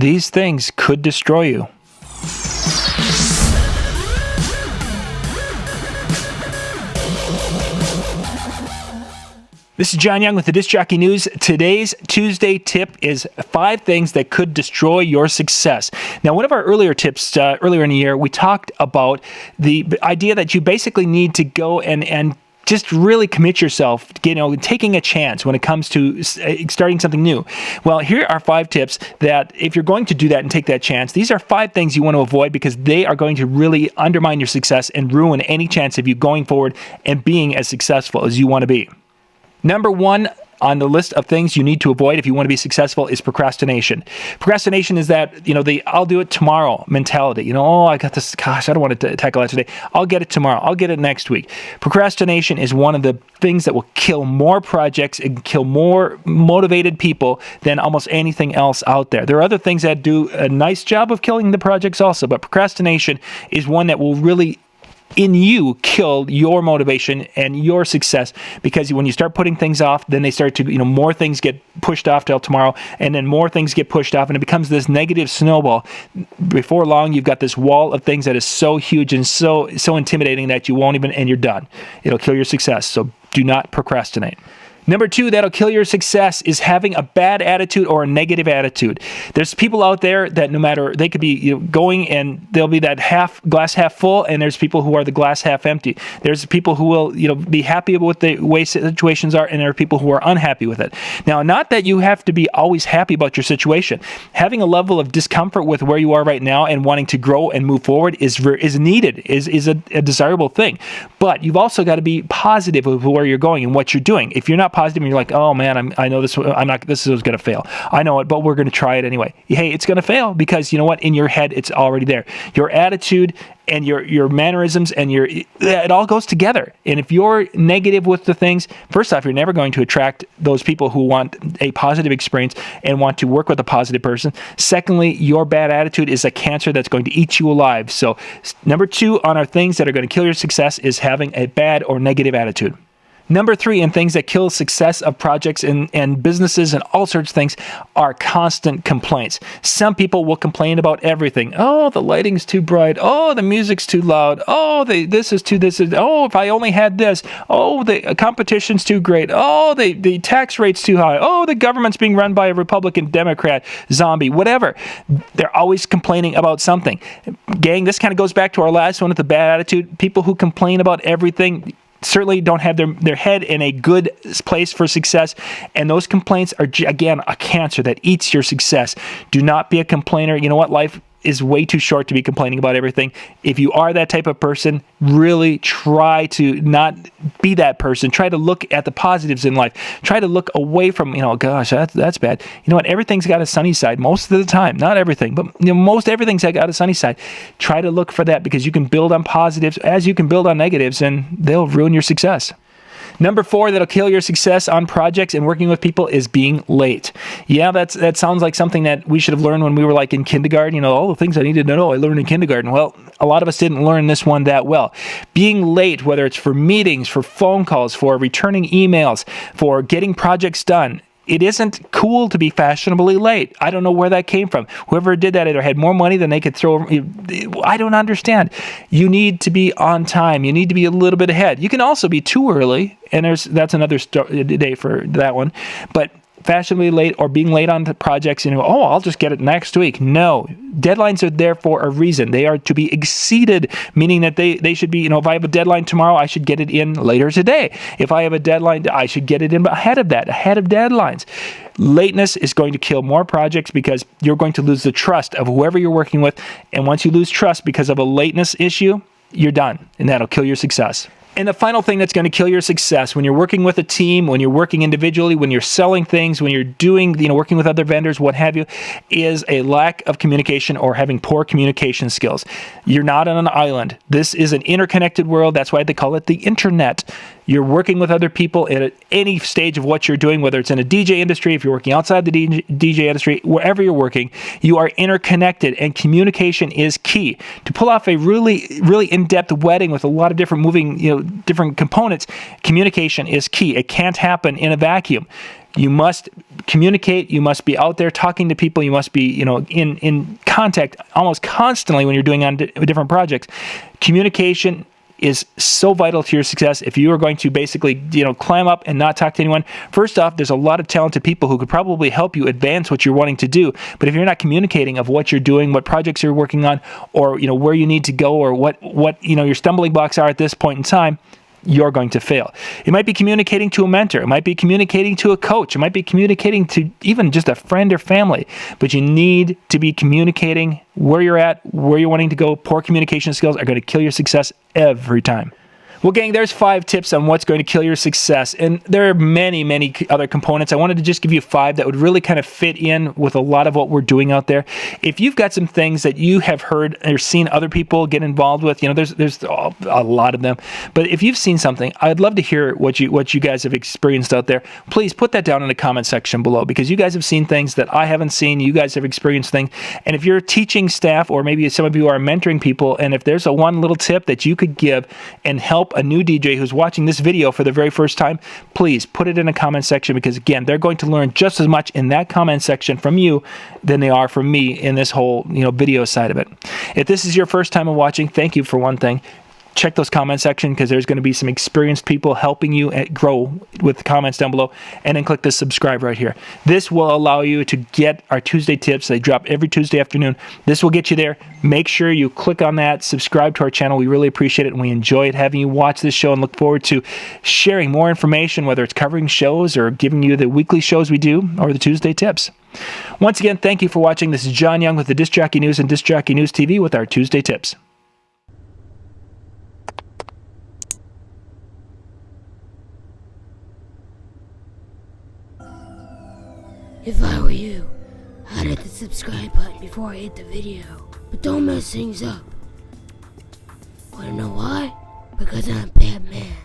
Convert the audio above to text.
these things could destroy you. This is John Young with the Disc Jockey News. Today's Tuesday tip is 5 things that could destroy your success. Now, one of our earlier tips earlier in the year, we talked about the idea that you basically need to go and just really commit yourself, taking a chance when it comes to starting something new. Well, here are 5 tips that if you're going to do that and take that chance, these are 5 things you want to avoid because they are going to really undermine your success and ruin any chance of you going forward and being as successful as you want to be. Number 1 on the list of things you need to avoid if you want to be successful is procrastination. Procrastination is that, the I'll do it tomorrow mentality. I got this, gosh, I don't want to tackle that today. I'll get it tomorrow. I'll get it next week. Procrastination is one of the things that will kill more projects and kill more motivated people than almost anything else out there. There are other things that do a nice job of killing the projects also, but procrastination is one that will really kill your motivation and your success, because when you start putting things off, then they start to, more things get pushed off till tomorrow, and then more things get pushed off, and it becomes this negative snowball. Before long, you've got this wall of things that is so huge and so intimidating that you won't even, and you're done. It'll kill your success. So do not procrastinate. Number 2, that'll kill your success is having a bad attitude or a negative attitude. There's people out there that no matter, they could be going and they'll be that glass half full, and there's people who are the glass half empty. There's people who will be happy with the way situations are, and there are people who are unhappy with it. Now, not that you have to be always happy about your situation. Having a level of discomfort with where you are right now and wanting to grow and move forward is needed, is a desirable thing. But you've also got to be positive of where you're going and what you're doing. If you're not positive and you're like, oh man, I know this, this is going to fail. I know it, but we're going to try it anyway. Hey, it's going to fail because you know what? In your head, it's already there. Your attitude and your mannerisms and it all goes together. And if you're negative with the things, first off, you're never going to attract those people who want a positive experience and want to work with a positive person. Secondly, your bad attitude is a cancer that's going to eat you alive. So number 2 on our things that are going to kill your success is having a bad or negative attitude. Number 3 in things that kill success of projects and businesses and all sorts of things are constant complaints. Some people will complain about everything. Oh, the lighting's too bright. Oh, the music's too loud. Oh, this is. Oh, if I only had this. Oh, the competition's too great. Oh, the tax rate's too high. Oh, the government's being run by a Republican, Democrat, zombie, whatever. They're always complaining about something. Gang, this kind of goes back to our last one with the bad attitude. People who complain about everything certainly don't have their head in a good place for success, and those complaints are, again, a cancer that eats your success. Do not be a complainer. You know what? Life is way too short to be complaining about everything. If you are that type of person, really try to not be that person. Try to look at the positives in life. Try to look away from, gosh, that's bad. You know what? Everything's got a sunny side most of the time. Not everything, but most everything's got a sunny side. Try to look for that because you can build on positives as you can build on negatives, and they'll ruin your success. Number 4 that'll kill your success on projects and working with people is being late. Yeah, that sounds like something that we should have learned when we were like in kindergarten. All the things I needed to know, I learned in kindergarten. Well, a lot of us didn't learn this one that well. Being late, whether it's for meetings, for phone calls, for returning emails, for getting projects done, it isn't cool to be fashionably late. I don't know where that came from. Whoever did that either had more money than they could throw. I don't understand. You need to be on time. You need to be a little bit ahead. You can also be too early, and that's another day for that one. But fashionably late or being late on the projects, I'll just get it next week. No. Deadlines are there for a reason. They are to be exceeded, meaning that they should be, if I have a deadline tomorrow, I should get it in later today. If I have a deadline, I should get it in ahead of deadlines. Lateness is going to kill more projects because you're going to lose the trust of whoever you're working with. And once you lose trust because of a lateness issue, you're done, and that'll kill your success. And the final thing that's going to kill your success when you're working with a team, when you're working individually, when you're selling things, when you're doing, working with other vendors, what have you, is a lack of communication or having poor communication skills. You're not on an island. This is an interconnected world. That's why they call it the internet. You're working with other people at any stage of what you're doing, whether it's in a DJ industry, if you're working outside the DJ industry, wherever you're working, you are interconnected, and communication is key. To pull off a really, really in-depth wedding with a lot of different moving, different components, communication is key. It can't happen in a vacuum. You must communicate. You must be out there talking to people. You must be, in contact almost constantly when you're doing on different projects. Communication is so vital to your success. If you are going to basically, climb up and not talk to anyone, first off, there's a lot of talented people who could probably help you advance what you're wanting to do. But if you're not communicating of what you're doing, what projects you're working on, or, where you need to go, or what your stumbling blocks are at this point in time, you're going to fail. It might be communicating to a mentor. It might be communicating to a coach. It might be communicating to even just a friend or family. But you need to be communicating where you're at, where you're wanting to go. Poor communication skills are going to kill your success every time. Well, gang, there's 5 tips on what's going to kill your success. And there are many, many other components. I wanted to just give you 5 that would really kind of fit in with a lot of what we're doing out there. If you've got some things that you have heard or seen other people get involved with, there's a lot of them. But if you've seen something, I'd love to hear what you guys have experienced out there. Please put that down in the comment section below, because you guys have seen things that I haven't seen. You guys have experienced things. And if you're teaching staff, or maybe some of you are mentoring people, and if there's one little tip that you could give and help a new DJ who's watching this video for the very first time, please put it in a comment section, because again, they're going to learn just as much in that comment section from you than they are from me in this whole video side of it. If this is your first time of watching, thank you for one thing. Check those comment section, because there's going to be some experienced people helping you grow with the comments down below. And then click the subscribe right here. This will allow you to get our Tuesday tips. They drop every Tuesday afternoon. This will get you there. Make sure you click on that, subscribe to our channel. We really appreciate it, and we enjoy it having you watch this show, and look forward to sharing more information, whether it's covering shows or giving you the weekly shows we do, or the Tuesday tips. Once again, thank you for watching. This is John Young with the Disc Jockey News and Disc Jockey News TV with our Tuesday tips. If I were you, I'd hit the subscribe button before I hit the video. But don't mess things up. Wanna know why? Because I'm Batman.